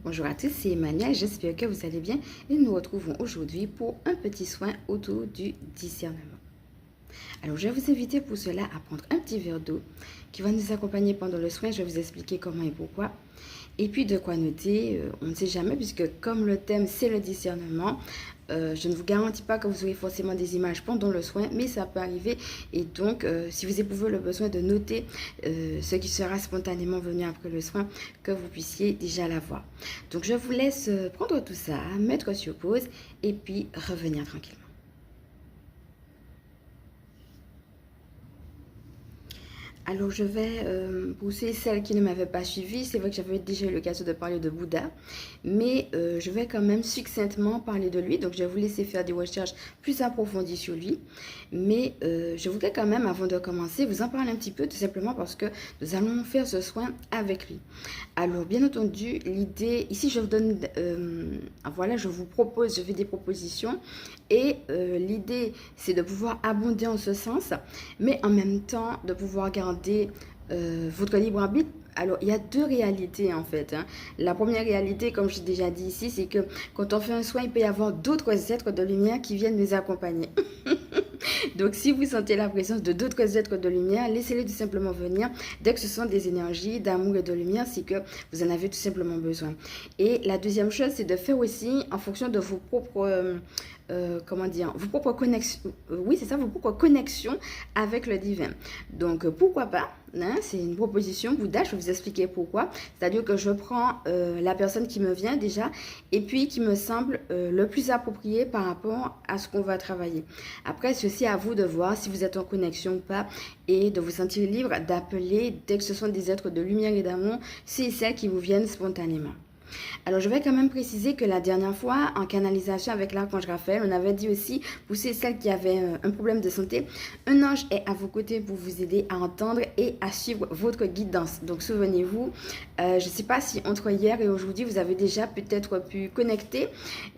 Bonjour à tous, c'est Emmanuel, j'espère que vous allez bien et nous nous retrouvons aujourd'hui pour un petit soin autour du discernement. Alors je vais vous inviter pour cela à prendre un petit verre d'eau qui va nous accompagner pendant le soin, je vais vous expliquer comment et pourquoi. Et puis de quoi noter, on ne sait jamais puisque comme le thème c'est le discernement, je ne vous garantis pas que vous aurez forcément des images pendant le soin, mais ça peut arriver. Et donc, si vous éprouvez le besoin de noter ce qui sera spontanément venu après le soin, que vous puissiez déjà l'avoir. Donc, je vous laisse prendre tout ça, mettre sur pause et puis revenir tranquillement. Alors, je vais pousser celles qui ne m'avaient pas suivi. C'est vrai que j'avais déjà eu l'occasion de parler de Bouddha, mais je vais quand même succinctement parler de lui. Donc, je vais vous laisser faire des recherches plus approfondies sur lui. Mais je voudrais quand même, avant de commencer, vous en parler un petit peu, tout simplement parce que nous allons faire ce soin avec lui. Alors, bien entendu, l'idée, ici, je vous donne, voilà, je vous propose, je fais des propositions. Et l'idée, c'est de pouvoir abonder en ce sens, mais en même temps, de pouvoir garder votre libre arbitre. Alors, il y a deux réalités en fait. La première réalité, comme j'ai déjà dit ici, c'est que quand on fait un soin, il peut y avoir d'autres êtres de lumière qui viennent nous accompagner. Donc, si vous sentez la présence de d'autres êtres de lumière, laissez-les tout simplement venir. Dès que ce sont des énergies d'amour et de lumière, c'est que vous en avez tout simplement besoin. Et la deuxième chose, c'est de faire aussi en fonction de vos propres... comment dire, vos propres connexions, oui c'est ça, vos propres connexions avec le divin. Donc pourquoi pas, hein, c'est une proposition Bouddha, je vais vous expliquer pourquoi. C'est-à-dire que je prends la personne qui me vient déjà et puis qui me semble le plus approprié par rapport à ce qu'on va travailler. Après, c'est aussi à vous de voir si vous êtes en connexion ou pas et de vous sentir libre d'appeler dès que ce sont des êtres de lumière et d'amour, c'est celles qui vous viennent spontanément. Alors, je vais quand même préciser que la dernière fois, en canalisation avec l'archange Raphaël, on avait dit aussi, pour celles qui avaient un problème de santé, un ange est à vos côtés pour vous aider à entendre et à suivre votre guidance. Donc, souvenez-vous, je ne sais pas si entre hier et aujourd'hui, vous avez déjà peut-être pu connecter.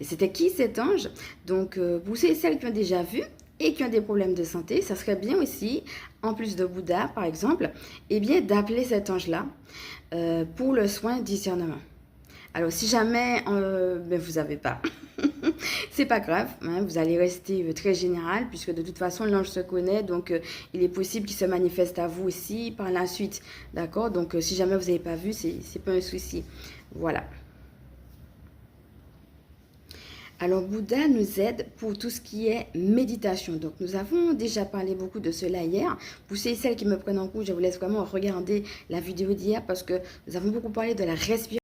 C'était qui cet ange? Donc, pour celles qui ont déjà vu, et qui ont des problèmes de santé, ça serait bien aussi, en plus de Bouddha par exemple, eh bien d'appeler cet ange-là pour le soin discernement. Alors, si jamais vous n'avez pas, c'est pas grave, hein, vous allez rester très général, puisque de toute façon, l'ange se connaît, donc il est possible qu'il se manifeste à vous aussi par la suite, d'accord? Donc, si jamais vous n'avez pas vu, c'est pas un souci. Voilà. Alors, Bouddha nous aide pour tout ce qui est méditation. Donc, nous avons déjà parlé beaucoup de cela hier. Pour celles qui me prennent en cours, je vous laisse vraiment regarder la vidéo d'hier parce que nous avons beaucoup parlé de la respiration.